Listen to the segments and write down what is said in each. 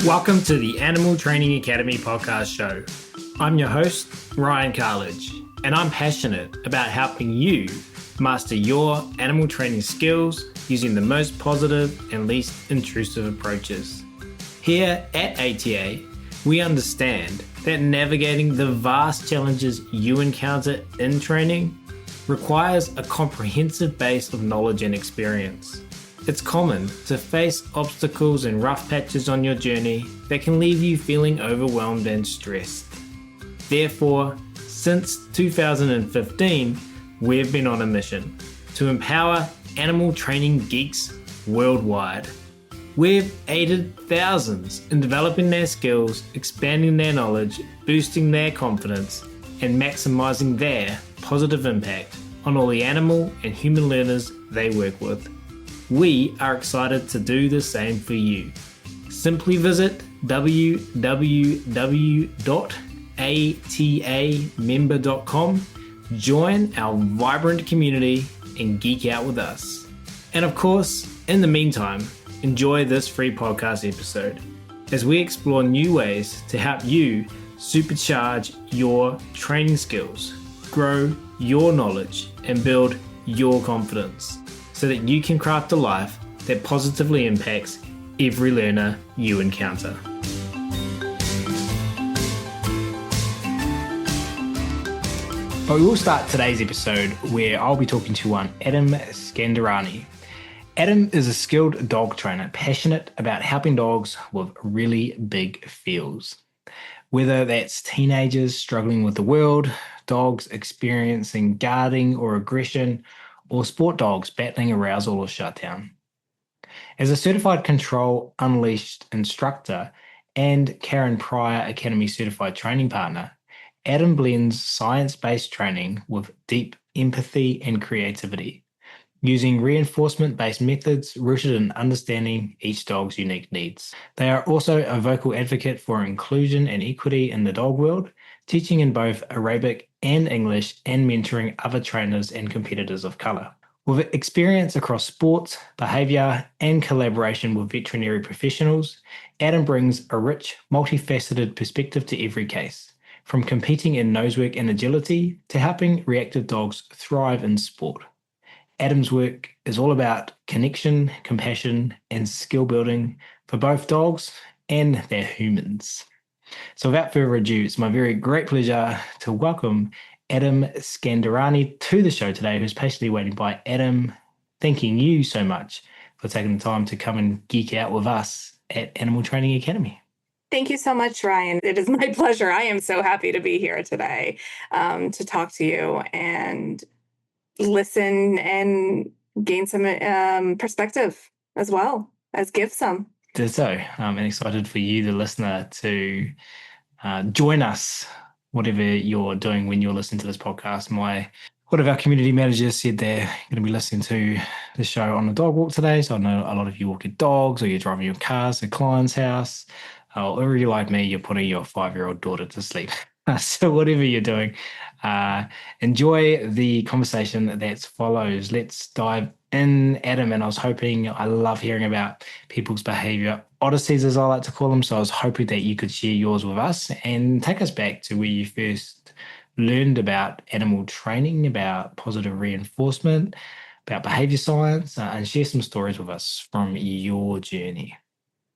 Welcome to the Animal Training Academy podcast show. I'm your host, Ryan Carledge, and I'm passionate about helping you master your animal training skills using the most positive and least intrusive approaches. Here at ATA, we understand that navigating the vast challenges you encounter in training requires a comprehensive base of knowledge and experience. It's common to face obstacles and rough patches on your journey that can leave you feeling overwhelmed and stressed. Therefore, since 2015, we've been on a mission to empower animal training geeks worldwide. We've aided thousands in developing their skills, expanding their knowledge, boosting their confidence, and maximizing their positive impact on all the animal and human learners they work with. We are excited to do the same for you. Simply visit www.atamember.com, join our vibrant community, and geek out with us. And of course, in the meantime, enjoy this free podcast episode as we explore new ways to help you supercharge your training skills, grow your knowledge, and build your confidence, so that you can craft a life that positively impacts every learner you encounter. But we will start today's episode where I'll be talking to one Adam Skandarani. Adam is a skilled dog trainer, passionate about helping dogs with really big feels. Whether that's teenagers struggling with the world, dogs experiencing guarding or aggression, or sport dogs battling arousal or shutdown. As a certified Control Unleashed Instructor and Karen Pryor Academy certified training partner, Adam blends science-based training with deep empathy and creativity, using reinforcement-based methods rooted in understanding each dog's unique needs. They are also a vocal advocate for inclusion and equity in the dog world, teaching in both Arabic and English and mentoring other trainers and competitors of colour. With experience across sports, behaviour and collaboration with veterinary professionals, Adam brings a rich, multifaceted perspective to every case, from competing in nosework and agility to helping reactive dogs thrive in sport. Adam's work is all about connection, compassion and skill building for both dogs and their humans. So without further ado, it's my very great pleasure to welcome Adam Skandarani to the show today, who's patiently waiting by. Adam, thanking you so much for taking the time to come and geek out with us at Animal Training Academy. Thank you so much, Ryan. It is my pleasure. I am so happy to be here today to talk to you and listen and gain some perspective as well as give some. So I'm excited for you, the listener, to join us, whatever you're doing when you're listening to this podcast. One of our community managers said they're going to be listening to the show on a dog walk today. So I know a lot of you walk your dogs or you're driving your cars to a client's house. Or you're like me, you're putting your 5-year-old daughter to sleep. So whatever you're doing, enjoy the conversation that follows. Let's dive in, Adam. And I love hearing about people's behavior odysseys, as I like to call them. So I was hoping that you could share yours with us and take us back to where you first learned about animal training, about positive reinforcement, about behavior science, and share some stories with us from your journey.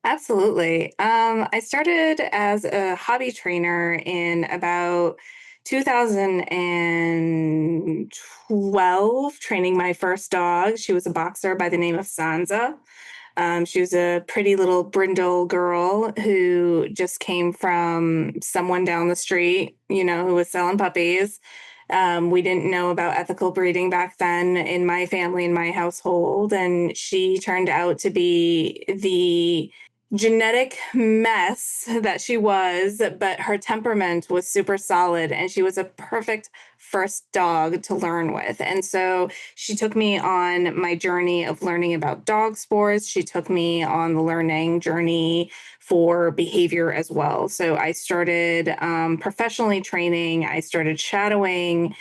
Absolutely. I started as a hobby trainer in about 2012, training my first dog. She was a boxer by the name of Sansa. She was a pretty little brindle girl who just came from someone down the street, who was selling puppies. We didn't know about ethical breeding back then in my family, in my household. And she turned out to be the genetic mess that she was, but her temperament was super solid and she was a perfect first dog to learn with. And so she took me on my journey of learning about dog sports. She took me on the learning journey for behavior as well. So I started professionally training. I started shadowing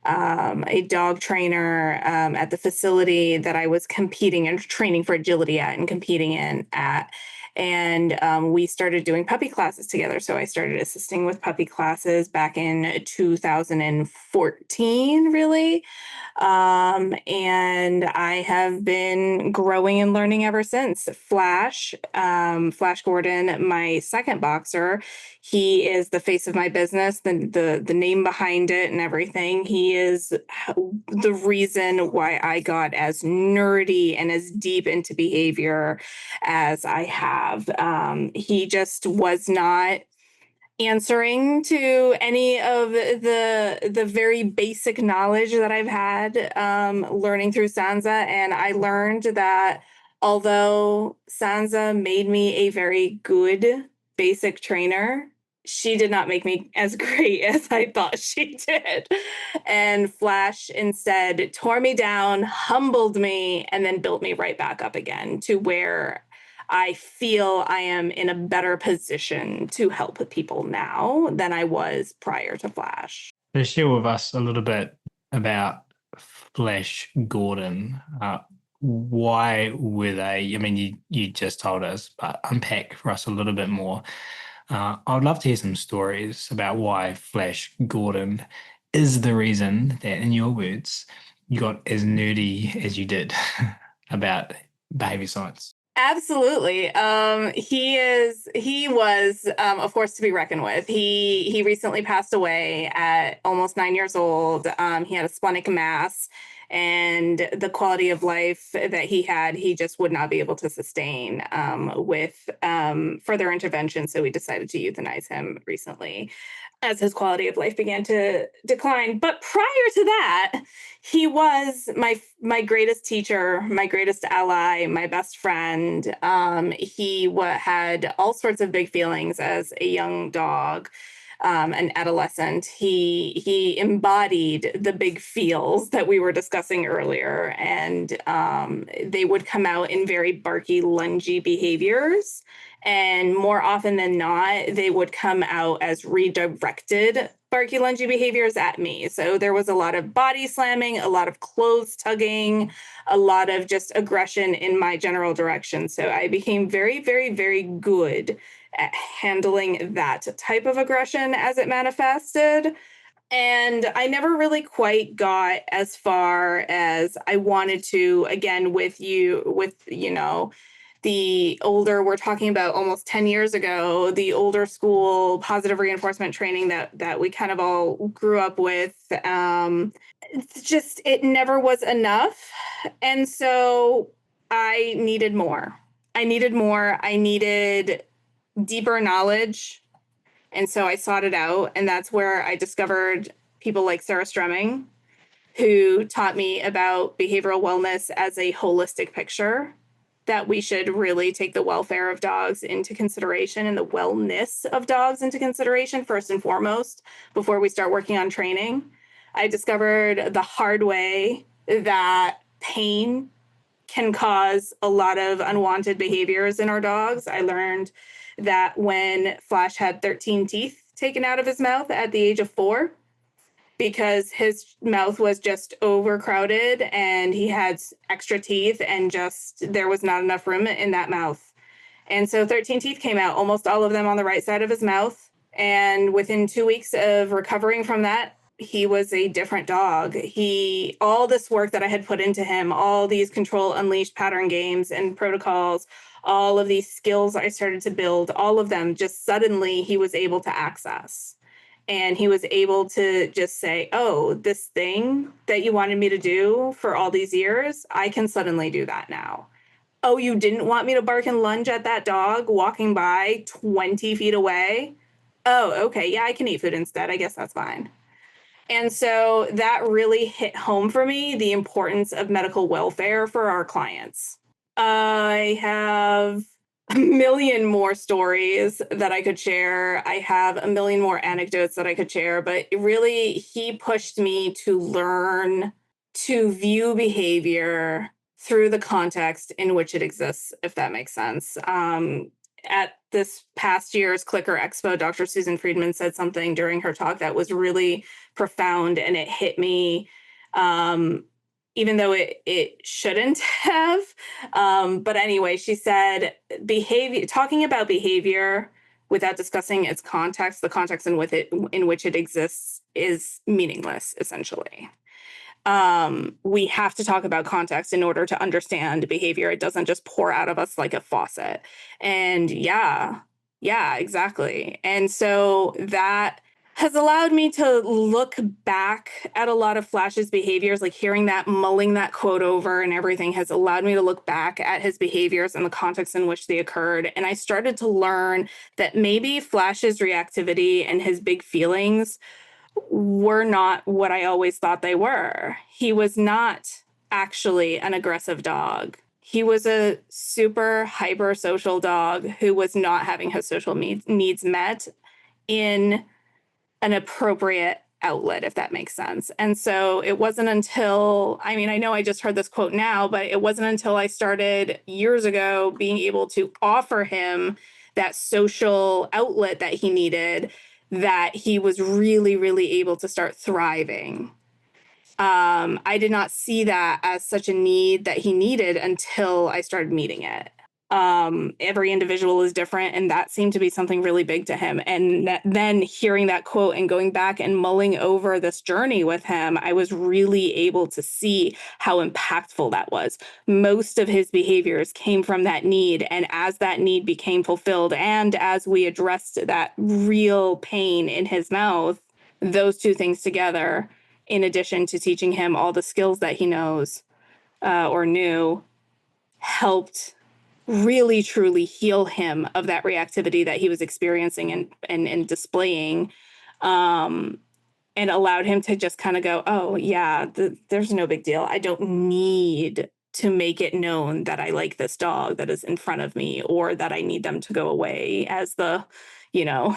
a dog trainer at the facility that I was competing and training for agility at and competing in at. And we started doing puppy classes together. So I started assisting with puppy classes back in 2014, really. And I have been growing and learning ever since. Flash Gordon, my second boxer, he is the face of my business, the name behind it and everything. He is the reason why I got as nerdy and as deep into behavior as I have. He just was not answering to any of the very basic knowledge that I've had learning through Sansa. And I learned that although Sansa made me a very good basic trainer, she did not make me as great as I thought she did. And Flash instead tore me down, humbled me, and then built me right back up again to where I feel I am in a better position to help people now than I was prior to Flash. To share with us a little bit about Flash Gordon. Why were they? I mean, you just told us, but unpack for us a little bit more. I'd love to hear some stories about why Flash Gordon is the reason that, in your words, you got as nerdy as you did about behavior science. Absolutely. He was a force to be reckoned with. He recently passed away at almost 9 years old. He had a splenic mass, and the quality of life that he just would not be able to sustain with further intervention. So we decided to euthanize him recently as his quality of life began to decline. But prior to that, he was my greatest teacher, my greatest ally, my best friend. He had all sorts of big feelings as a young dog, an adolescent. He embodied the big feels that we were discussing earlier, and they would come out in very barky, lungy behaviors. And more often than not, they would come out as redirected barky, lungy behaviors at me. So there was a lot of body slamming, a lot of clothes tugging, a lot of just aggression in my general direction. So I became very, very, very good at handling that type of aggression as it manifested. And I never really quite got as far as I wanted to, again, the older, we're talking about almost 10 years ago, the older school positive reinforcement training that we kind of all grew up with. It never was enough. And so I needed more. I needed deeper knowledge. And so I sought it out. And that's where I discovered people like Sarah Strumming, who taught me about behavioral wellness as a holistic picture, that we should really take the welfare of dogs into consideration and the wellness of dogs into consideration first and foremost before we start working on training. I discovered the hard way that pain can cause a lot of unwanted behaviors in our dogs. I learned that when Flash had 13 teeth taken out of his mouth at the age of 4, because his mouth was just overcrowded and he had extra teeth and just there was not enough room in that mouth. And so 13 teeth came out, almost all of them on the right side of his mouth. And within 2 weeks of recovering from that, he was a different dog. All this work that I had put into him, all these Control Unleashed pattern games and protocols, all of these skills I started to build, all of them just suddenly he was able to access. And he was able to just say, oh, this thing that you wanted me to do for all these years, I can suddenly do that now. Oh, you didn't want me to bark and lunge at that dog walking by 20 feet away? Oh, okay. Yeah, I can eat food instead. I guess that's fine. And so that really hit home for me, the importance of medical welfare for our clients. I have a million more stories that I could share. I have a million more anecdotes that I could share, but really, he pushed me to learn to view behavior through the context in which it exists, if that makes sense. At this past year's Clicker Expo, Dr. Susan Friedman said something during her talk that was really profound, and it hit me even though it shouldn't have. But anyway, she said talking about behavior without discussing its context, the context in which it exists, is meaningless, essentially. We have to talk about context in order to understand behavior. It doesn't just pour out of us like a faucet. And yeah, exactly. And so that has allowed me to look back at a lot of Flash's behaviors, like hearing that, mulling that quote over and everything has allowed me to look back at his behaviors and the context in which they occurred. And I started to learn that maybe Flash's reactivity and his big feelings were not what I always thought they were. He was not actually an aggressive dog. He was a super hyper social dog who was not having his social needs met in an appropriate outlet, if that makes sense. And so it wasn't until, I mean, I know I just heard this quote now, but it wasn't until I started years ago being able to offer him that social outlet that he needed, that he was really, really able to start thriving. I did not see that as such a need that he needed until I started meeting it. Every individual is different, and that seemed to be something really big to him. And then hearing that quote and going back and mulling over this journey with him, I was really able to see how impactful that was. Most of his behaviors came from that need, and as that need became fulfilled, and as we addressed that real pain in his mouth, those two things together, in addition to teaching him all the skills that he knows or knew, helped really truly heal him of that reactivity that he was experiencing and displaying, and allowed him to just kind of go, oh yeah, there's no big deal. I don't need to make it known that I like this dog that is in front of me, or that I need them to go away, as the,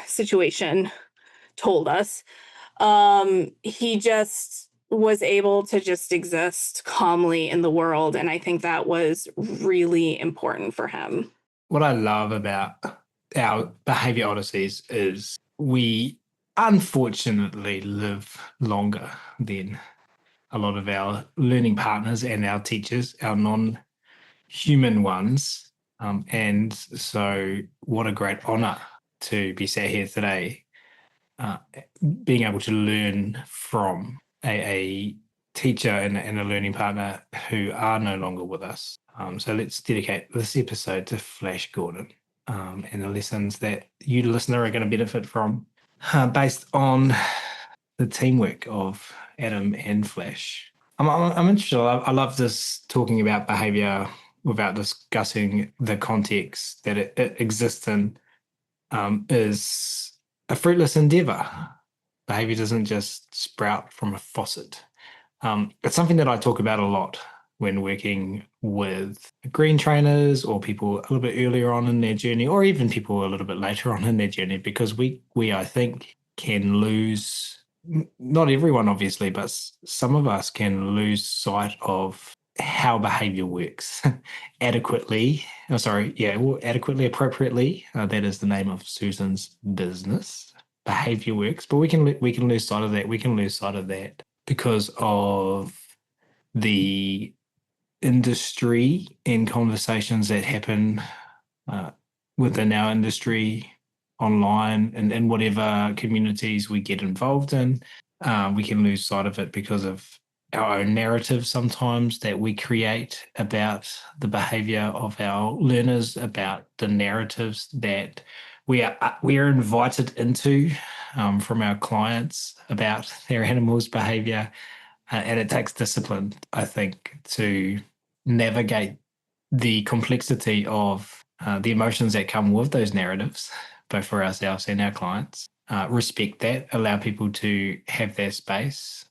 situation told us. He just was able to just exist calmly in the world. And I think that was really important for him. What I love about our behavior odysseys is we unfortunately live longer than a lot of our learning partners and our teachers, our non-human ones. And so what a great honor to be sat here today, being able to learn from a teacher and a learning partner who are no longer with us. So let's dedicate this episode to Flash Gordon, and the lessons that you, the listener, are going to benefit from, based on the teamwork of Adam and Flash. I'm interested. I love this, talking about behavior without discussing the context that it exists in. Is a fruitless endeavor. Behavior doesn't just sprout from a faucet. It's something that I talk about a lot when working with green trainers or people a little bit earlier on in their journey, or even people a little bit later on in their journey, because we I think, can lose, not everyone obviously, but some of us can lose sight of how behavior works adequately. Adequately, appropriately. That is the name of Susan's business. Behavior works, but we can lose sight of that. We can lose sight of that because of the industry and conversations that happen within our industry, online, and in whatever communities we get involved in. We can lose sight of it because of our own narrative sometimes that we create about the behavior of our learners, about the narratives that we are invited into from our clients about their animals' behavior. And it takes discipline, I think, to navigate the complexity of the emotions that come with those narratives, both for ourselves and our clients. Respect that, allow people to have their space,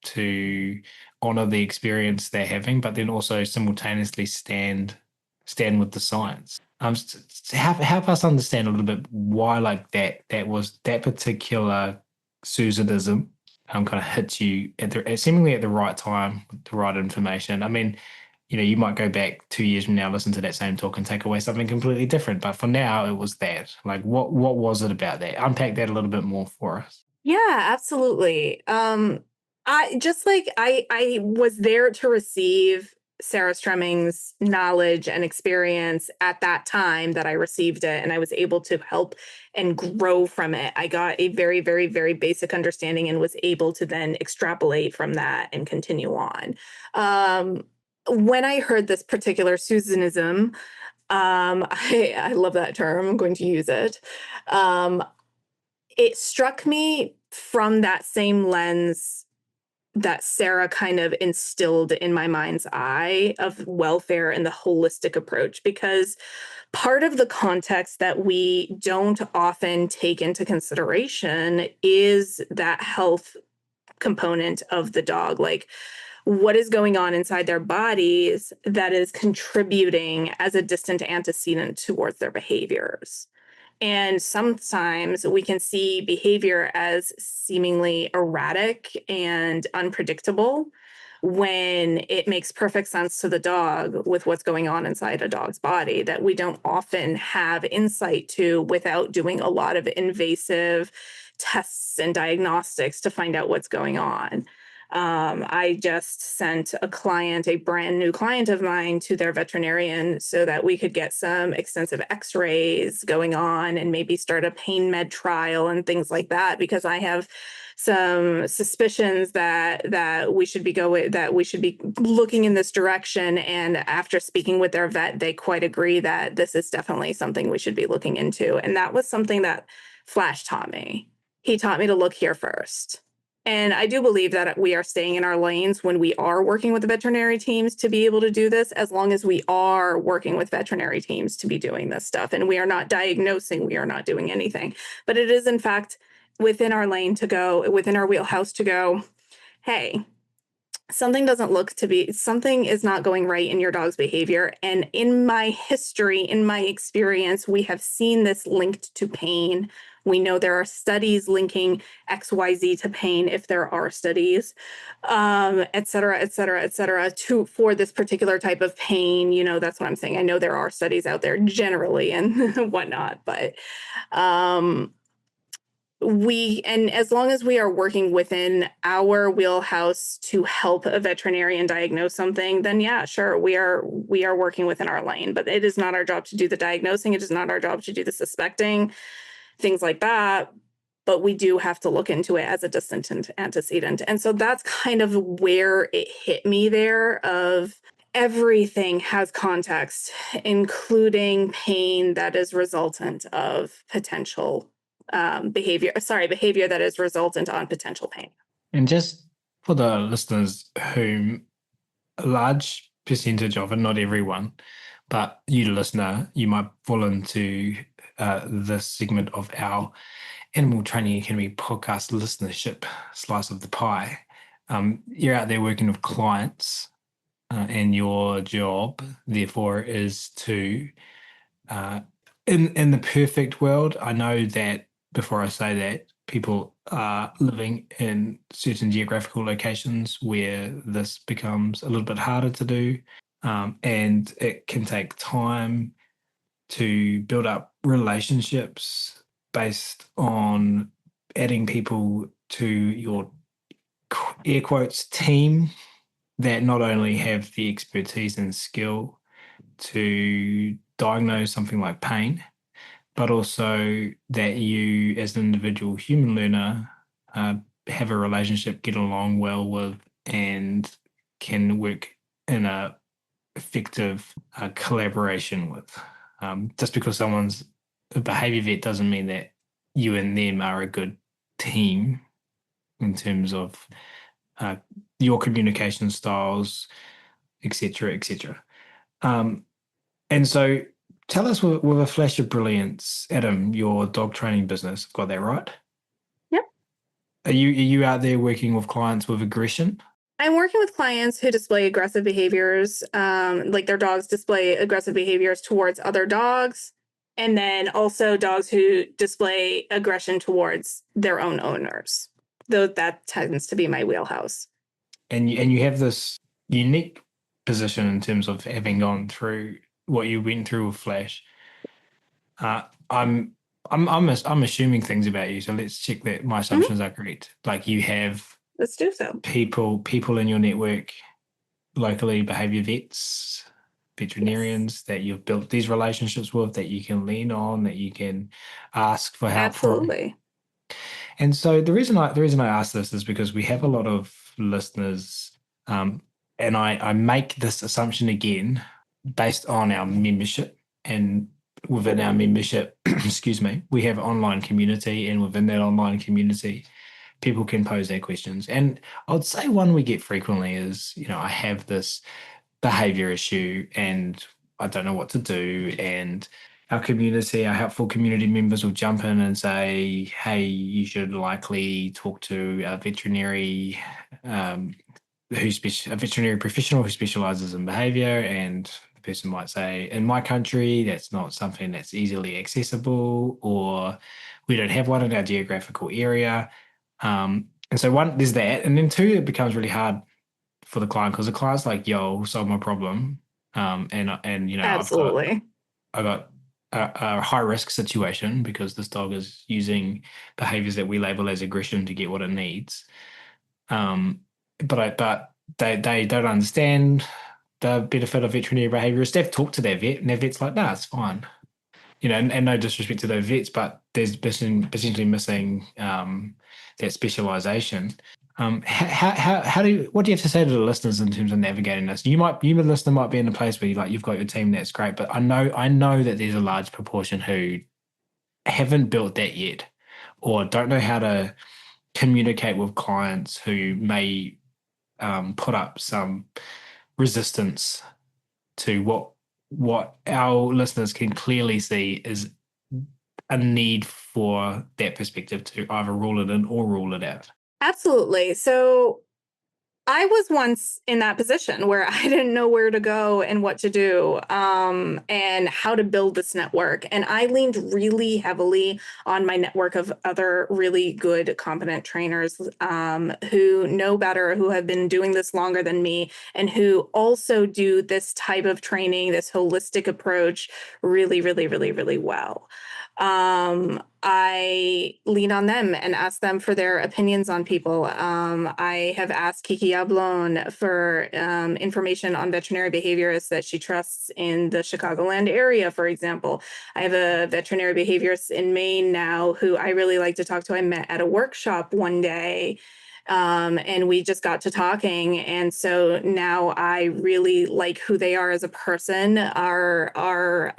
to honor the experience they're having, but then also simultaneously stand with the science. Help us understand a little bit why, like, that particular Susanism kind of hits you seemingly at the right time with the right information. I mean, you might go back 2 years from now, listen to that same talk and take away something completely different. But for now, it was that. Like, what was it about that? Unpack that a little bit more for us. Yeah, absolutely. I was there to receive Sarah Stremming's knowledge and experience at that time that I received it, and I was able to help and grow from it. I got a very, very, very basic understanding and was able to then extrapolate from that and continue on. When I heard this particular Susanism, I love that term. I'm going to use it. Um, it struck me from that same lens that Sarah kind of instilled in my mind's eye of welfare and the holistic approach, because part of the context that we don't often take into consideration is that health component of the dog. Like, what is going on inside their bodies that is contributing as a distant antecedent towards their behaviors. And sometimes we can see behavior as seemingly erratic and unpredictable when it makes perfect sense to the dog with what's going on inside a dog's body that we don't often have insight to without doing a lot of invasive tests and diagnostics to find out what's going on. I just sent a brand new client of mine, to their veterinarian so that we could get some extensive x-rays going on and maybe start a pain med trial and things like that, because I have some suspicions that we should be looking in this direction. And after speaking with their vet, they quite agree that this is definitely something we should be looking into. And that was something that Flash taught me. He taught me to look here first. And I do believe that we are staying in our lanes when we are working with the veterinary teams to be able to do this, as long as we are working with veterinary teams to be doing this stuff. And we are not diagnosing, we are not doing anything. But it is, in fact, within our lane to go, within our wheelhouse to go, hey, something is not going right in your dog's behavior. And in my history, in my experience, we have seen this linked to pain. We know there are studies linking XYZ to pain, if there are studies, et cetera, et cetera, et cetera, for this particular type of pain. That's what I'm saying. I know there are studies out there generally and whatnot, but and as long as we are working within our wheelhouse to help a veterinarian diagnose something, then yeah, sure, we are working within our lane. But it is not our job to do the diagnosing. It is not our job to do the suspecting, things like that. But we do have to look into it as a distant antecedent. And so that's kind of where it hit me there, of everything has context, including pain that is resultant of potential behavior that is resultant on potential pain. And just for the listeners, whom a large percentage of it, not everyone, but you, the listener, you might fall into this segment of our Animal Training Academy podcast listenership slice of the pie. You're out there working with clients, and your job, therefore, is to, in the perfect world, I know that before I say that, people are living in certain geographical locations where this becomes a little bit harder to do, and it can take time to build up relationships based on adding people to your air quotes team that not only have the expertise and skill to diagnose something like pain, but also that you, as an individual human learner, have a relationship, get along well with, and can work in a effective collaboration with. Just because someone's a behavior vet doesn't mean that you and them are a good team in terms of your communication styles, etc., etc. And so tell us with a flash of brilliance, Adam, your dog training business. Got that right? Yep. Are you out there working with clients with aggression? I'm working with clients who display aggressive behaviors, like their dogs display aggressive behaviors towards other dogs, and then also dogs who display aggression towards their own owners. Though that tends to be my wheelhouse. And you have this unique position in terms of having gone through what you went through with Flash. I'm assuming things about you, so let's check that my assumptions are correct. Like, you have let's do so. People in your network locally, behavior vets, Yes, veterinarians that you've built these relationships with, that you can lean on, that you can ask for help from. absolutely. And so the reason I ask this is because we have a lot of listeners, um, and I make this assumption again based on our membership, and within our membership, excuse me, we have online community, and within that online community, people can pose their questions. And I'd say one we get frequently is, I have this behavior issue and I don't know what to do. And our helpful community members will jump in and say, hey, you should likely talk to a veterinary, um, a veterinary professional who specializes in behavior. And the person might say, in my country, that's not something that's easily accessible, or we don't have one in our geographical area. And so one, there's that. And then two, it becomes really hard for the client because the client's like, yo, solve my problem. And Absolutely. I've got a high risk situation because this dog is using behaviors that we label as aggression to get what it needs. Um, but they don't understand the benefit of veterinary behaviorists. They've talked to their vet, and their vet's like, nah, it's fine. And no disrespect to those vets, but there's potentially missing that specialization. What do you have to say to the listeners in terms of navigating this? The listener might be in a place where you've got your team, that's great, but I know that there's a large proportion who haven't built that yet, or don't know how to communicate with clients who may put up some resistance to what our listeners can clearly see is a need for that perspective to either rule it in or rule it out. Absolutely. So I was once in that position where I didn't know where to go and what to do, and how to build this network. And I leaned really heavily on my network of other really good, competent trainers, who know better, who have been doing this longer than me, and who also do this type of training, this holistic approach really, really, really, really well. I lean on them and ask them for their opinions on people. I have asked Kiki Yablon for information on veterinary behaviorists that she trusts in the Chicagoland area, for example. I have a veterinary behaviorist in Maine now who I really like to talk to. I met at a workshop one day, and we just got to talking, and so now I really like who they are as a person. Our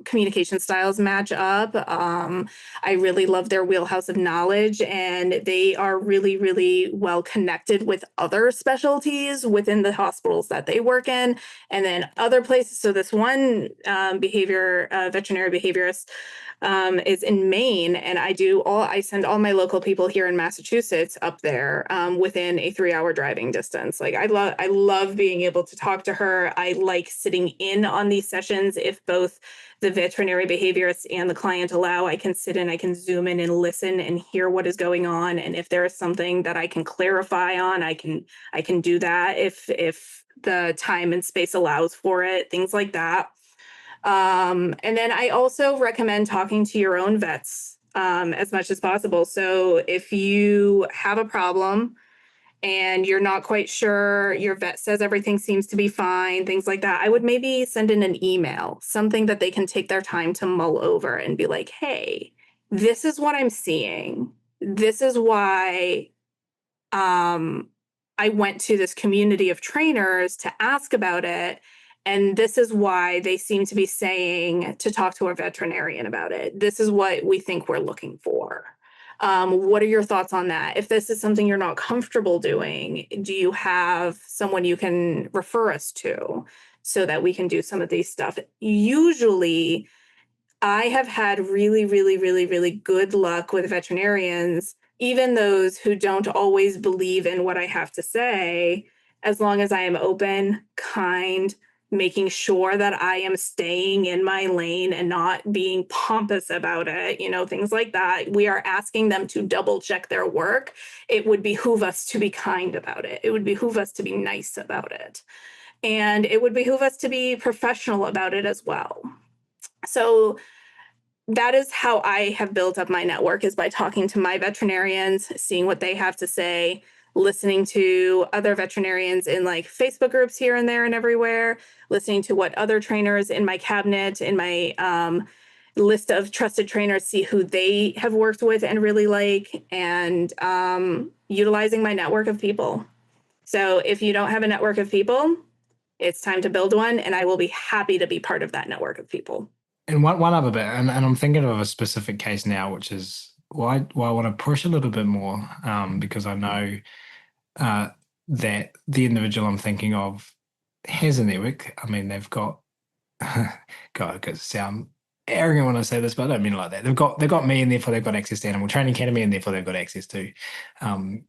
communication styles match up. I really love their wheelhouse of knowledge, and they are really, really well connected with other specialties within the hospitals that they work in, and then other places. So this one veterinary behaviorist is in Maine, and I send all my local people here in Massachusetts up there, within a 3-hour driving distance. Like I love being able to talk to her. I like sitting in on these sessions. If both the veterinary behaviorist and the client allow, I can sit in, I can zoom in and listen and hear what is going on. And if there is something that I can clarify on, I can do that if the time and space allows for it, things like that. And then I also recommend talking to your own vets, as much as possible. So if you have a problem and you're not quite sure, your vet says everything seems to be fine, things like that, I would maybe send in an email, something that they can take their time to mull over and be like, hey, this is what I'm seeing. This is why I went to this community of trainers to ask about it. And this is why they seem to be saying to talk to a veterinarian about it. This is what we think we're looking for. What are your thoughts on that? If this is something you're not comfortable doing, do you have someone you can refer us to so that we can do some of these stuff? Usually, I have had really, really, really, really good luck with veterinarians, even those who don't always believe in what I have to say, as long as I am open, kind, making sure that I am staying in my lane and not being pompous about it, things like that. We are asking them to double check their work. It would behoove us to be kind about it. It would behoove us to be nice about it. And it would behoove us to be professional about it as well. So that is how I have built up my network, is by talking to my veterinarians, seeing what they have to say, listening to other veterinarians in like Facebook groups here and there and everywhere, listening to what other trainers in my cabinet, in my list of trusted trainers, see who they have worked with and really like, and utilizing my network of people. So if you don't have a network of people, it's time to build one, and I will be happy to be part of that network of people. And one other bit, and I'm thinking of a specific case now, which is why I want to push a little bit more, because I know that the individual I'm thinking of has a network. I mean, they've got, God, it could sound arrogant when I say this, but I don't mean it like that. They've got me, and therefore they've got access to Animal Training Academy, and therefore they've got access to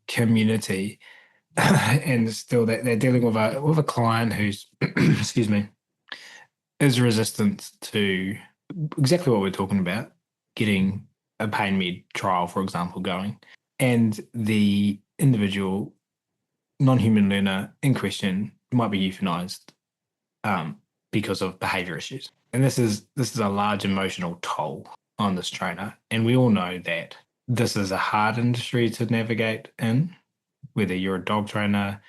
community. And still, they're dealing with a client who's, excuse me, is resistant to exactly what we're talking about, getting a pain med trial, for example, going, and the individual non-human learner in question might be euthanized because of behavior issues. And this is a large emotional toll on this trainer. And we all know that this is a hard industry to navigate in, whether you're a dog trainer,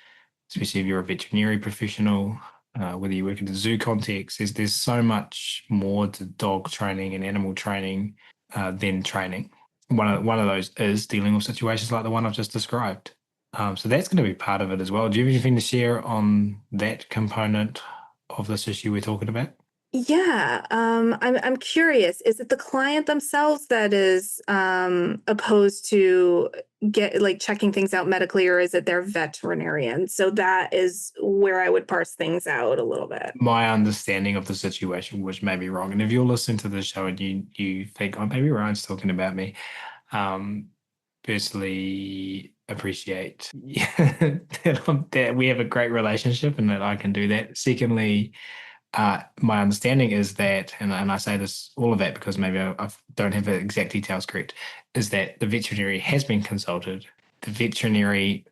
especially if you're a veterinary professional, whether you work in the zoo context. There's so much more to dog training and animal training than training. One of those is dealing with situations like the one I've just described. So that's going to be part of it as well. Do you have anything to share on that component of this issue we're talking about? Yeah, I'm curious. Is it the client themselves that is opposed to checking things out medically, or is it their veterinarian? So that is where I would parse things out a little bit. My understanding of the situation, which may be wrong, and if you're listening to the show and you think, oh, maybe Ryan's talking about me, personally appreciate that we have a great relationship and that I can do that. Secondly, my understanding is that, and I say this, all of that, because maybe I don't have the exact details correct, is that the veterinary has been consulted. The veterinary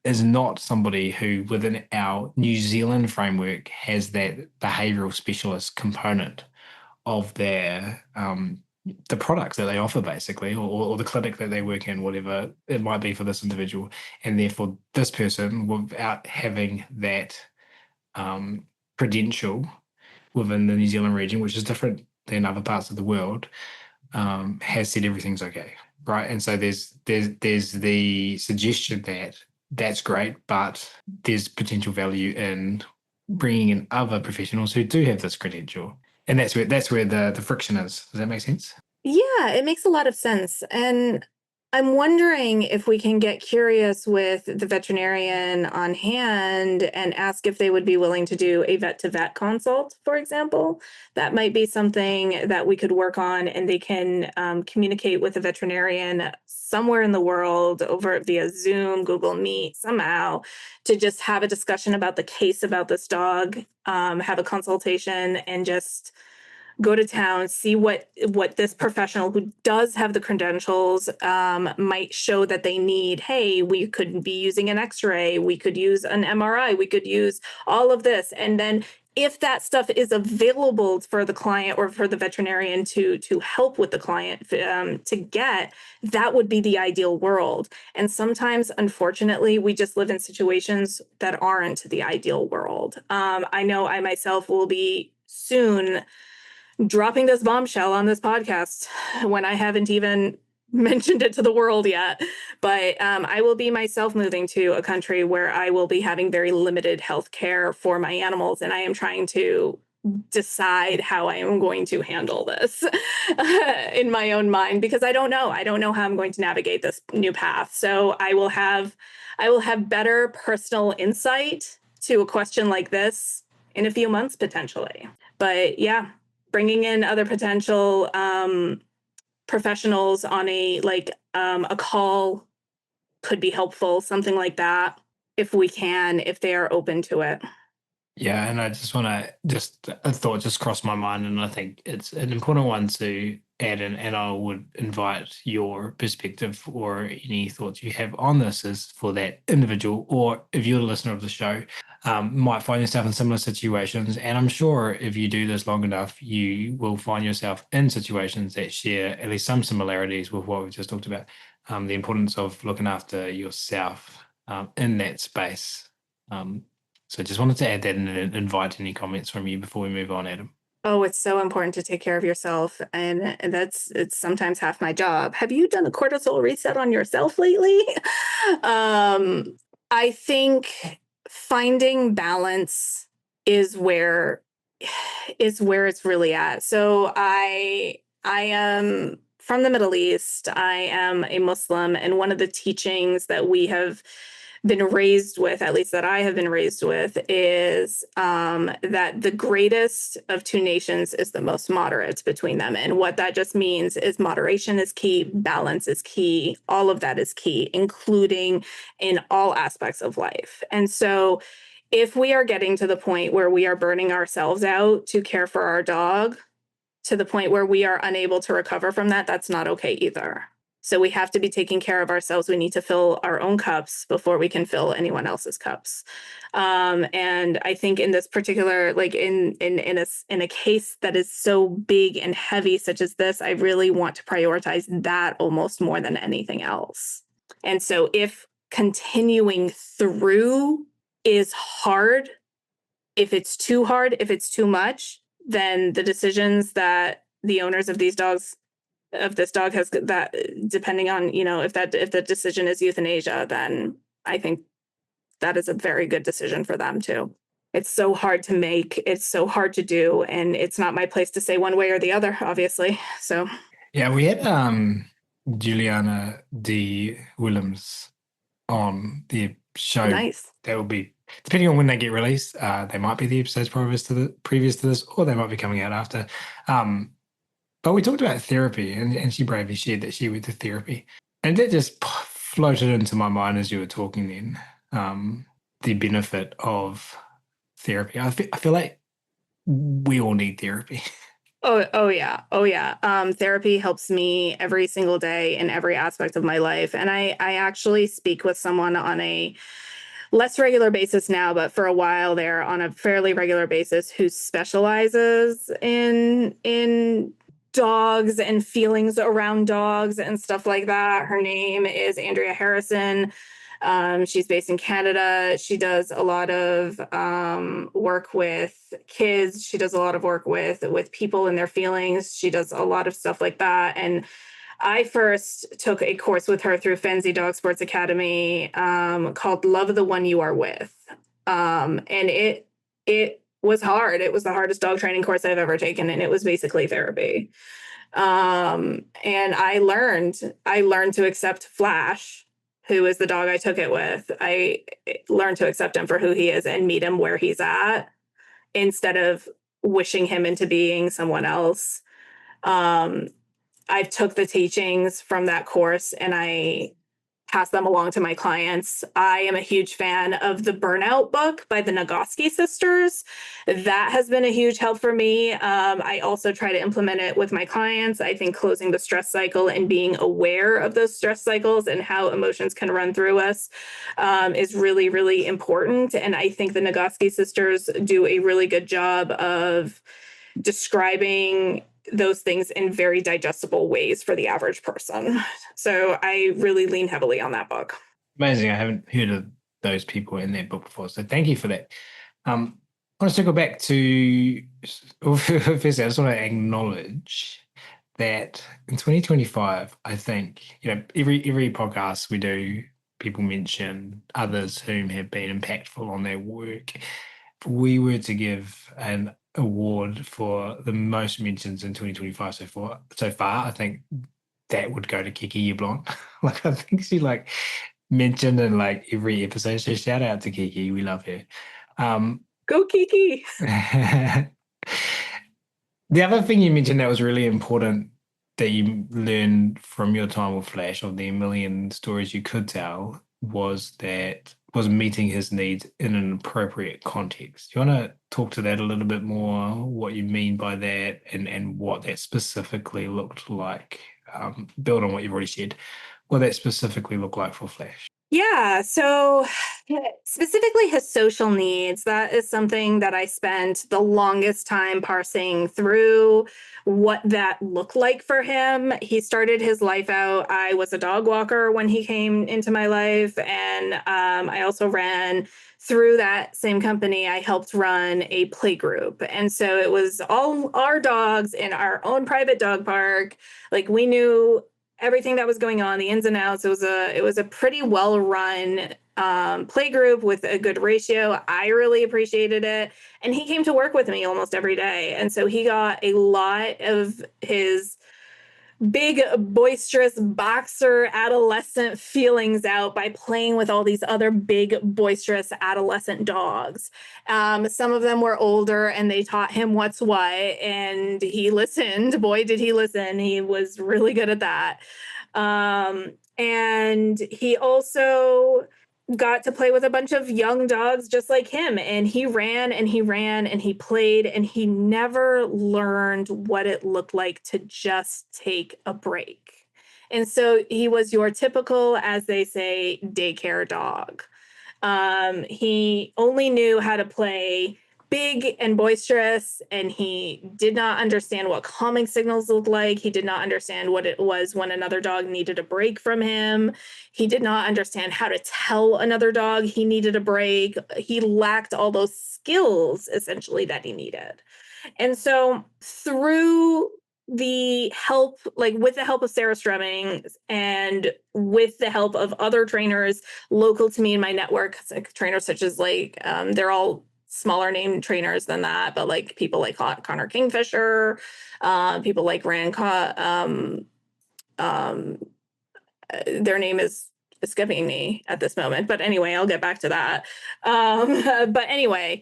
is not somebody who, within our New Zealand framework, has that behavioural specialist component of their the products that they offer, basically, or the clinic that they work in, whatever it might be for this individual. And therefore, this person, without having that credential within the New Zealand region, which is different than other parts of the world, has said everything's okay, right? And so there's the suggestion that that's great, but there's potential value in bringing in other professionals who do have this credential, and that's where the friction is. Does that make sense? Yeah, it makes a lot of sense. And I'm wondering if we can get curious with the veterinarian on hand and ask if they would be willing to do a vet to vet consult, for example. That might be something that we could work on, and they can communicate with a veterinarian somewhere in the world over via Zoom, Google Meet, somehow, to just have a discussion about the case about this dog, have a consultation, and just go to town, see what this professional who does have the credentials might show that they need. Hey, we could be using an X-ray, we could use an MRI, we could use all of this. And then if that stuff is available for the client or for the veterinarian to help with the client to get, that would be the ideal world. And sometimes, unfortunately, we just live in situations that aren't the ideal world. I know I myself will be soon dropping this bombshell on this podcast when I haven't even mentioned it to the world yet. But I will be myself moving to a country where I will be having very limited health care for my animals. And I am trying to decide how I am going to handle this in my own mind, because I don't know. I don't know how I'm going to navigate this new path. So I will have better personal insight to a question like this in a few months, potentially. But yeah, bringing in other potential professionals on a call could be helpful, something like that, if they are open to it. Yeah, and I just want to a thought just crossed my mind, and I think it's an important one to add in, and I would invite your perspective or any thoughts you have on this is for that individual, or if you're the listener of the show, might find yourself in similar situations. And I'm sure if you do this long enough, you will find yourself in situations that share at least some similarities with what we've just talked about. the importance of looking after yourself in that space. So just wanted to add that and invite any comments from you before we move on, Adam. Oh, it's so important to take care of yourself. And it's sometimes half my job. Have you done a cortisol reset on yourself lately? I think finding balance is where it's really at. So I am from the Middle East. I am a Muslim, and one of the teachings that we have been raised with, at least that I have been raised with, is that the greatest of two nations is the most moderate between them. And what that just means is moderation is key, balance is key, all of that is key, including in all aspects of life. And so if we are getting to the point where we are burning ourselves out to care for our dog, to the point where we are unable to recover from that, that's not okay either. So we have to be taking care of ourselves. We need to fill our own cups before we can fill anyone else's cups. And I think in this particular, like in a case that is so big and heavy such as this, I really want to prioritize that almost more than anything else. And so if continuing through is hard, if it's too hard, if it's too much, then the decisions that the owners of these dogs of this dog has, that depending on, if the decision is euthanasia, then I think that is a very good decision for them too. It's so hard to make, it's so hard to do, and it's not my place to say one way or the other, obviously. So Yeah, we had Juliana D. Williams on the show. nice. That will be, depending on when they get released, they might be the episodes previous to this, or they might be coming out after. But we talked about therapy, and she bravely shared that she went to therapy. And that just floated into my mind as you were talking then, the benefit of therapy. I feel like we all need therapy. Oh yeah. Oh yeah. Therapy helps me every single day in every aspect of my life. And I actually speak with someone on a less regular basis now, but for a while there on a fairly regular basis, who specializes in dogs and feelings around dogs and stuff like that. Her name is Andrea Harrison. She's based in Canada. She does a lot of work with kids. She does a lot of work with people and their feelings. She does a lot of stuff like that. And I first took a course with her through Fenzi Dog Sports Academy called Love the One You Are With. And it was hard. It was the hardest dog training course I've ever taken, and it was basically therapy. And I learned to accept Flash, who is the dog I took it with. I learned to accept him for who he is and meet him where he's at instead of wishing him into being someone else. I took the teachings from that course and I pass them along to my clients. I am a huge fan of the Burnout book by the Nagoski sisters. That has been a huge help for me. I also try to implement it with my clients. I think closing the stress cycle and being aware of those stress cycles and how emotions can run through us is really, really important. And I think the Nagoski sisters do a really good job of describing those things in very digestible ways for the average person. So I really lean heavily on that book. Amazing. I haven't heard of those people in that book before. So thank you for that. I want to circle back to, firstly, I just want to acknowledge that in 2025, I think, every podcast we do, people mention others whom have been impactful on their work. If we were to give an award for the most mentions in 2025 so far, I think that would go to Kiki Yablon. I think she mentioned in every episode. So shout out to Kiki. We love her. Go Kiki. The other thing you mentioned that was really important that you learned from your time with Flash, of the million stories you could tell, was meeting his needs in an appropriate context. Do you want to talk to that a little bit more, what you mean by that, and what that specifically looked like? Build on what you've already said. What that specifically looked like for Flash? Yeah, so specifically his social needs, that is something that I spent the longest time parsing through what that looked like for him. He started his life out. I was a dog walker when he came into my life, and I also ran through that same company. I helped run a play group, and so it was all our dogs in our own private dog park. Like we knew everything that was going on, the ins and outs. It was a pretty well run play group with a good ratio. I really appreciated it, and he came to work with me almost every day, and so he got a lot of his big, boisterous boxer adolescent feelings out by playing with all these other big, boisterous adolescent dogs. Some of them were older and they taught him what's what, and he listened. Boy, did he listen. He was really good at that. And he also got to play with a bunch of young dogs just like him. And he ran and he ran and he played, and he never learned what it looked like to just take a break. And so he was your typical, as they say, daycare dog. He only knew how to play big and boisterous, and he did not understand what calming signals looked like. He did not understand what it was when another dog needed a break from him. He did not understand how to tell another dog he needed a break. He lacked all those skills essentially that he needed. And so through the help, like with the help of Sarah Strumming and with the help of other trainers local to me in my network, like trainers such as they're all smaller name trainers than that, but like people like Connor Kingfisher, people like their name is escaping me at this moment. But anyway, I'll get back to that. But anyway,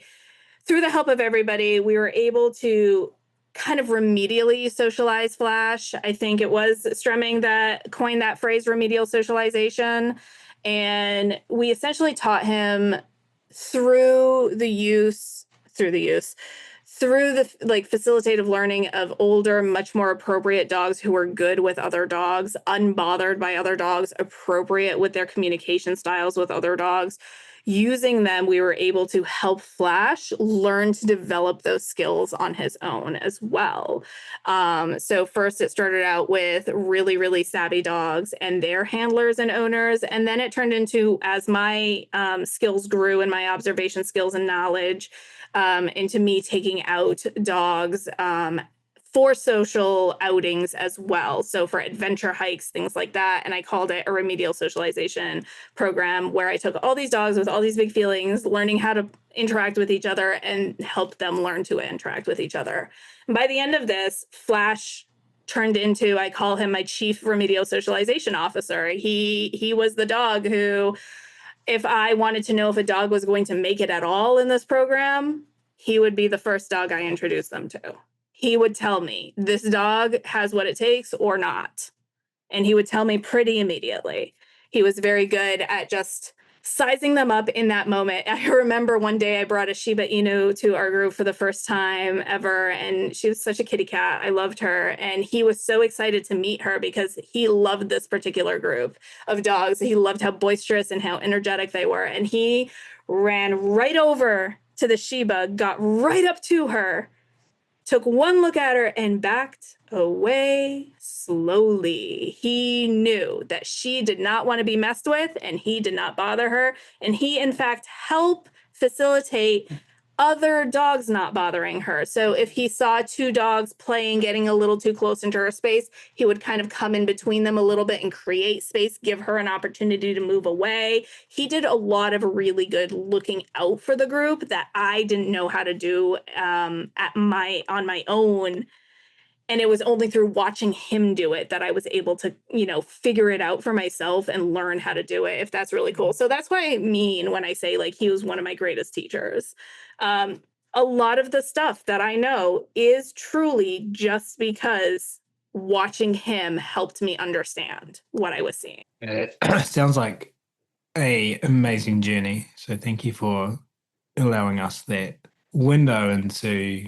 through the help of everybody, we were able to kind of remedially socialize Flash. I think it was Strumming that coined that phrase, remedial socialization. And we essentially taught him through the use, through the use, through the like facilitative learning of older, much more appropriate dogs who were good with other dogs, unbothered by other dogs, appropriate with their communication styles with other dogs. Using them, we were able to help Flash learn to develop those skills on his own as well. So first it started out with really, really savvy dogs and their handlers and owners. And then it turned into, as my skills grew and my observation skills and knowledge, into me taking out dogs for social outings as well. So for adventure hikes, things like that. And I called it a remedial socialization program, where I took all these dogs with all these big feelings, learning how to interact with each other and help them learn to interact with each other. And by the end of this, Flash turned into, I call him my chief remedial socialization officer. He was the dog who, if I wanted to know if a dog was going to make it at all in this program, he would be the first dog I introduced them to. He would tell me, this dog has what it takes or not. And he would tell me pretty immediately. He was very good at just sizing them up in that moment. I remember one day I brought a Shiba Inu to our group for the first time ever, and she was such a kitty cat. I loved her. And he was so excited to meet her because he loved this particular group of dogs. He loved how boisterous and how energetic they were. And he ran right over to the Shiba, got right up to her, took one look at her, and backed away slowly. He knew that she did not want to be messed with, and he did not bother her. And he, in fact, helped facilitate other dogs not bothering her. So if he saw two dogs playing, getting a little too close into her space, he would kind of come in between them a little bit and create space, give her an opportunity to move away. He did a lot of really good looking out for the group that I didn't know how to do on my own. And it was only through watching him do it that I was able to, figure it out for myself and learn how to do it, if that's really cool. So that's what I mean when I say like he was one of my greatest teachers. A lot of the stuff that I know is truly just because watching him helped me understand what I was seeing. It sounds like a amazing journey. So thank you for allowing us that window into,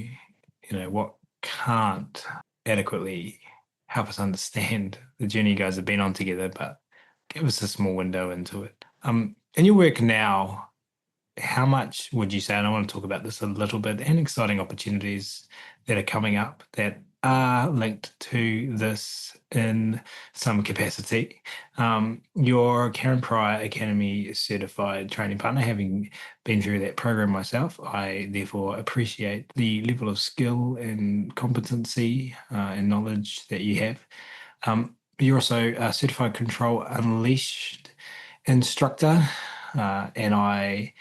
what can't adequately help us understand the journey you guys have been on together, but give us a small window into it. In your work now, how much would you say, and I want to talk about this a little bit, and exciting opportunities that are coming up that are linked to this in some capacity? Your Karen Pryor Academy certified training partner, having been through that program myself, I therefore appreciate the level of skill and competency and knowledge that you have. You're also a certified Control Unleashed Instructor, and I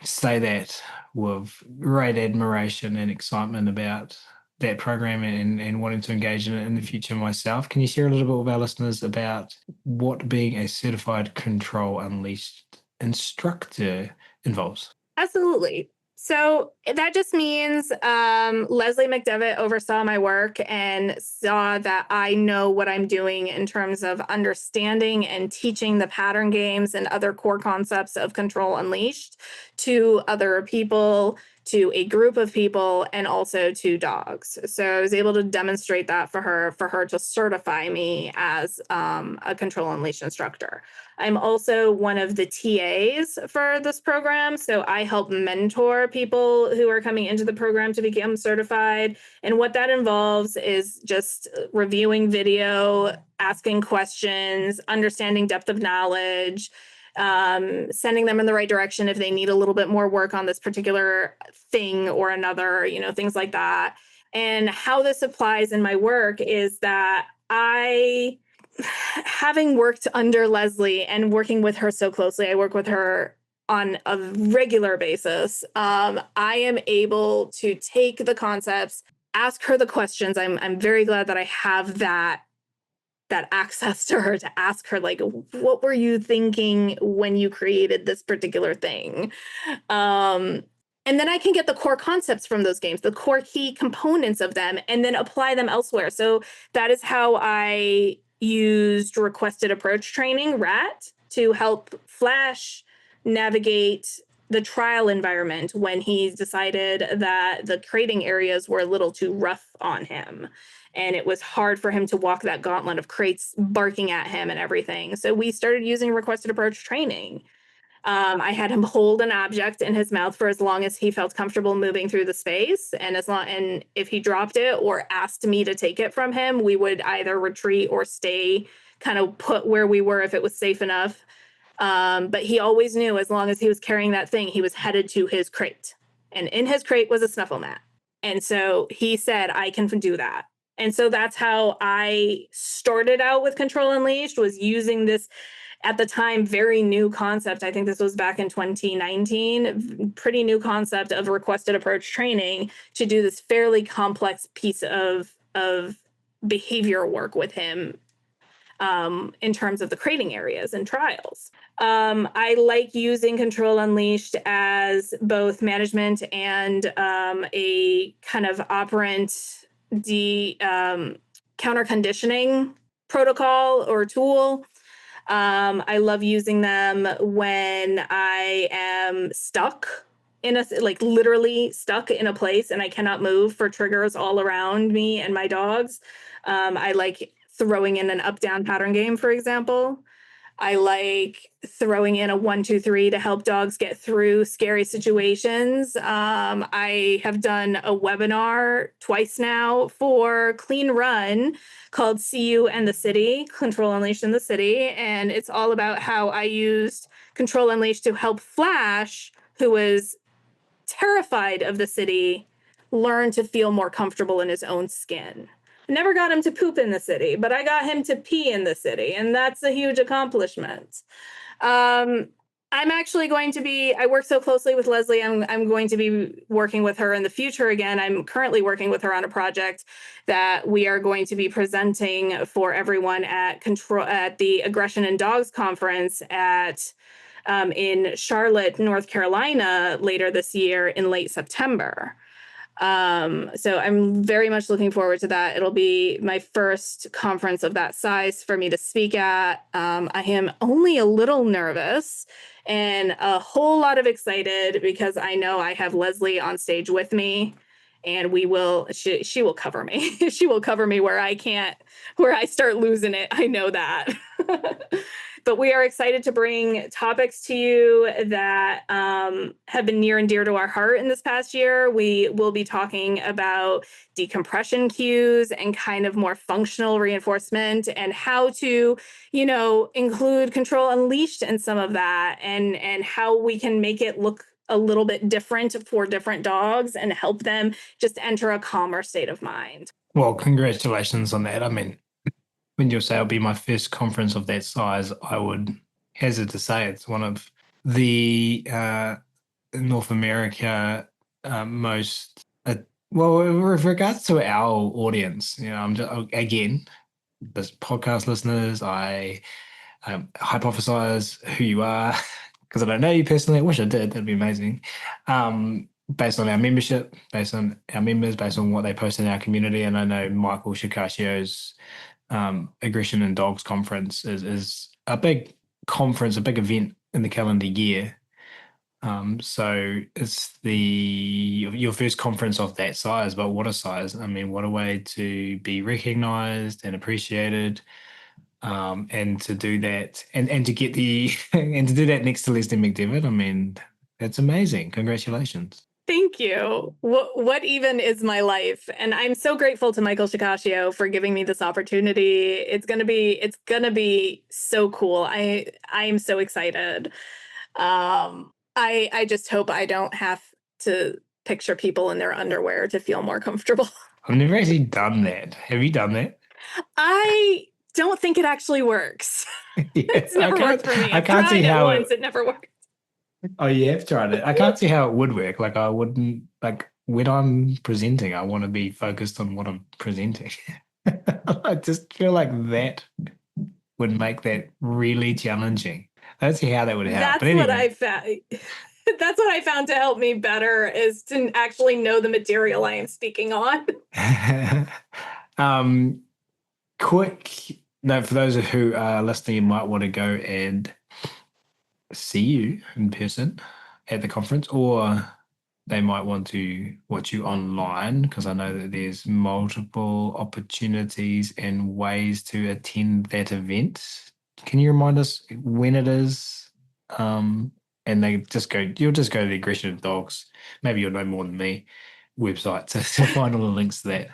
say that with great admiration and excitement about that program and wanting to engage in it in the future myself. Can you share a little bit with our listeners about what being a certified Control Unleashed instructor involves? Absolutely. So that just means Leslie McDevitt oversaw my work and saw that I know what I'm doing in terms of understanding and teaching the pattern games and other core concepts of Control Unleashed to other people, to a group of people, and also to dogs. So I was able to demonstrate that for her to certify me as a Control Unleashed instructor. I'm also one of the TAs for this program. So I help mentor people who are coming into the program to become certified. And what that involves is just reviewing video, asking questions, understanding depth of knowledge, sending them in the right direction if they need a little bit more work on this particular thing or another, things like that. And how this applies in my work is that having worked under Leslie and working with her so closely, I work with her on a regular basis. I am able to take the concepts, ask her the questions. I'm very glad that I have that access to her to ask her, like, what were you thinking when you created this particular thing? And then I can get the core concepts from those games, the core key components of them, and then apply them elsewhere. So that is how I used requested approach training, RAT, to help Flash navigate the trial environment when he decided that the crating areas were a little too rough on him. And it was hard for him to walk that gauntlet of crates barking at him and everything. So we started using requested approach training. I had him hold an object in his mouth for as long as he felt comfortable moving through the space. And if he dropped it or asked me to take it from him, we would either retreat or stay kind of put where we were if it was safe enough. But he always knew as long as he was carrying that thing, he was headed to his crate. And in his crate was a snuffle mat. And so he said, I can do that. And so that's how I started out with Control Unleashed, was using this, at the time, very new concept. I think this was back in 2019, pretty new concept of requested approach training to do this fairly complex piece of behavior work with him in terms of the crating areas and trials. I like using Control Unleashed as both management and a kind of operant counter conditioning protocol or tool. I love using them when I am stuck literally stuck in a place and I cannot move, for triggers all around me and my dogs. I like throwing in an up-down pattern game, for example. I like throwing in a 1, 2, 3 to help dogs get through scary situations. I have done a webinar twice now for Clean Run called See You and the City, Control Unleashed in the City. And it's all about how I used Control Unleashed to help Flash, who was terrified of the city, learn to feel more comfortable in his own skin. Never got him to poop in the city, but I got him to pee in the city, and that's a huge accomplishment. I'm actually going to be, I work so closely with Leslie, I'm going to be working with her in the future again. I'm currently working with her on a project that we are going to be presenting for everyone at the Aggression in Dogs conference in Charlotte, North Carolina, later this year in late September. So I'm very much looking forward to that. It'll be my first conference of that size for me to speak at. I am only a little nervous and a whole lot of excited because I know I have Leslie on stage with me, and she will cover me. She will cover me where I start losing it. I know that. But we are excited to bring topics to you that have been near and dear to our heart in this past year. We will be talking about decompression cues and kind of more functional reinforcement, and how to, include Control Unleashed in some of that, and how we can make it look a little bit different for different dogs and help them just enter a calmer state of mind. Well, congratulations on that. I mean, when you say it'll be my first conference of that size, I would hazard to say it's one of the North America most well, with regards to our audience. I'm just, again, this podcast listeners, I hypothesize who you are because I don't know you personally. I wish I did. That'd be amazing. Based on our membership, based on our members, based on what they post in our community, and I know Michael Shikashio's Aggression in Dogs conference is a big conference, a big event in the calendar year. So it's your first conference of that size, but what a size. I mean, what a way to be recognized and appreciated. And to do that and to get and to do that next to Leslie McDevitt, I mean, that's amazing. Congratulations. Thank you. What even is my life? And I'm so grateful to Michael Shikashio for giving me this opportunity. It's gonna be so cool. I am so excited. I just hope I don't have to picture people in their underwear to feel more comfortable. I've never actually done that. Have you done that? I don't think it actually works. Yeah, It's never worked for me. I can't see how it never worked. Oh, you have tried it. I can't see how it would work. Like I wouldn't like when I'm presenting, I want to be focused on what I'm presenting. I just feel like that would make that really challenging. I don't see how that would help. That's But anyway. what I found. That's what I found to help me better, is to actually know the material I am speaking on. Quick note for those who are listening, you might want to go and see you in person at the conference, or they might want to watch you online, because I know that there's multiple opportunities and ways to attend that event. Can you remind us when it is? And you'll just go to the Aggression of Dogs, maybe you'll know more than me, website to find all the links to that.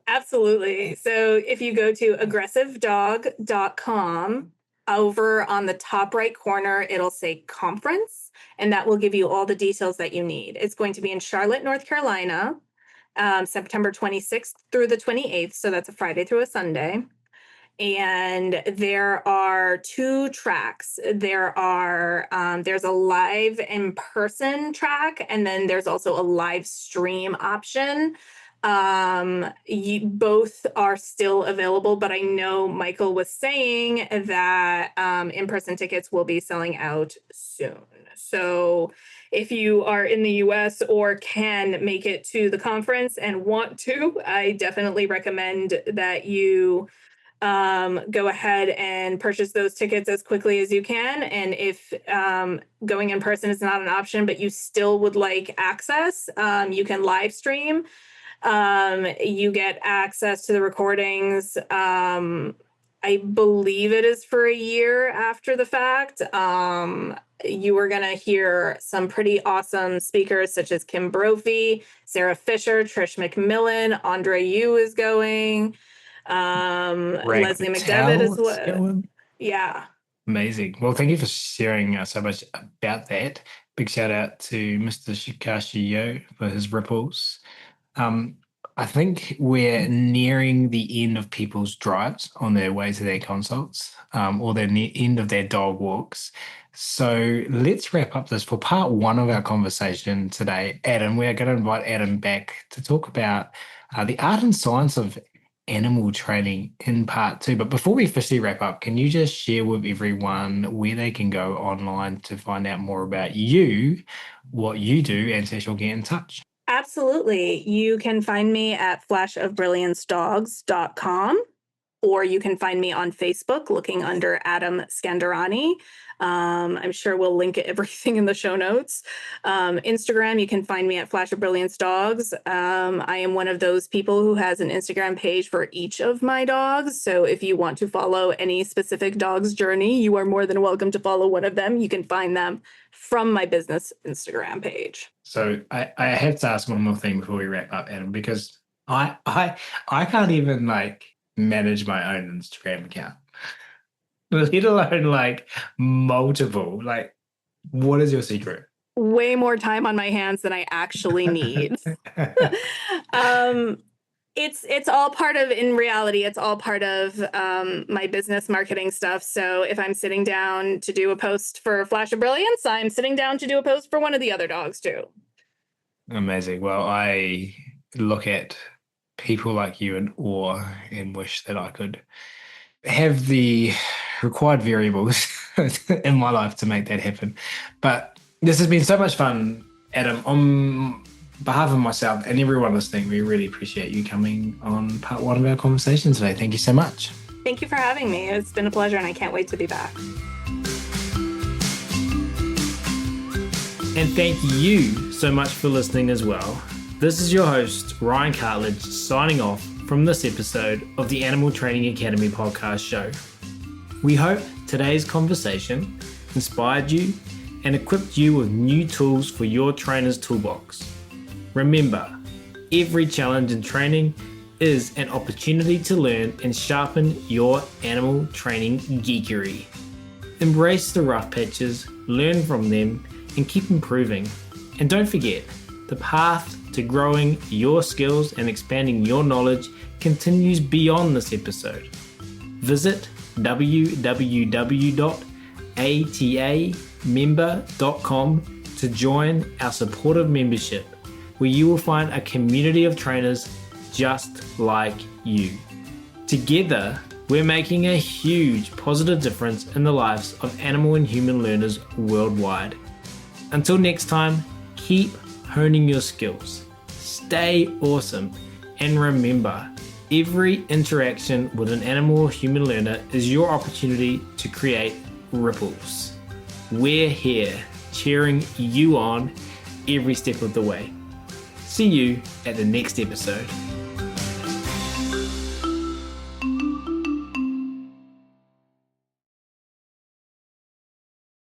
Absolutely. So if you go to aggressivedog.com, over on the top right corner, it'll say conference, and that will give you all the details that you need. It's going to be in Charlotte, North Carolina, September 26th through the 28th. So that's a Friday through a Sunday. And there are 2 tracks. There's a live in-person track, and then there's also a live stream option. Both are still available, but I know Michael was saying that in-person tickets will be selling out soon. So if you are in the US or can make it to the conference and want to, I definitely recommend that you go ahead and purchase those tickets as quickly as you can. And if going in person is not an option, but you still would like access, you can live stream. You get access to the recordings. I believe it is for a year after the fact. You are going to hear some pretty awesome speakers such as Kim Brophy, Sarah Fisher, Trish McMillan, Andre Yu is going. Leslie McDevitt is what? Yeah. Amazing. Well, thank you for sharing so much about that. Big shout out to Mr. Shikashio for his ripples. I think we're nearing the end of people's drives on their way to their consults, or the end of their dog walks. So let's wrap up this for part 1 of our conversation today. Adam, we're going to invite Adam back to talk about the art and science of animal training in part 2. But before we officially wrap up, can you just share with everyone where they can go online to find out more about you, what you do, and to actually get in touch? Absolutely. You can find me at flashofbrilliancedogs.com, or you can find me on Facebook looking under Adam Skandarani. I'm sure we'll link everything in the show notes. Instagram, you can find me at Flash of Brilliance Dogs. I am one of those people who has an Instagram page for each of my dogs. So if you want to follow any specific dog's journey, you are more than welcome to follow one of them. You can find them from my business Instagram page. So I have to ask one more thing before we wrap up, Adam, because I can't even manage my own Instagram account, let alone multiple. What is your secret? Way more time on my hands than I actually need. It's all part of, in reality, it's all part of my business marketing stuff. So if I'm sitting down to do a post for Flash of Brilliance, I'm sitting down to do a post for one of the other dogs too. Amazing. Well, I look at people like you in awe and wish that I could have the required variables in my life to make that happen. But this has been so much fun, Adam. On behalf of myself and everyone listening, we really appreciate you coming on part one of our conversation today. Thank you so much. Thank you for having me. It's been a pleasure and I can't wait to be back. And thank you so much for listening as well. This is your host, Ryan Cartledge, signing off from this episode of the Animal Training Academy podcast show. We hope today's conversation inspired you and equipped you with new tools for your trainer's toolbox. Remember, every challenge in training is an opportunity to learn and sharpen your animal training geekery. Embrace the rough patches, learn from them, and keep improving. And don't forget, the path to growing your skills and expanding your knowledge continues beyond this episode. Visit www.atamember.com to join our supportive membership, where you will find a community of trainers just like you. Together, we're making a huge positive difference in the lives of animal and human learners worldwide. Until next time, keep honing your skills, stay awesome, and remember, every interaction with an animal or human learner is your opportunity to create ripples. We're here cheering you on every step of the way. See you at the next episode.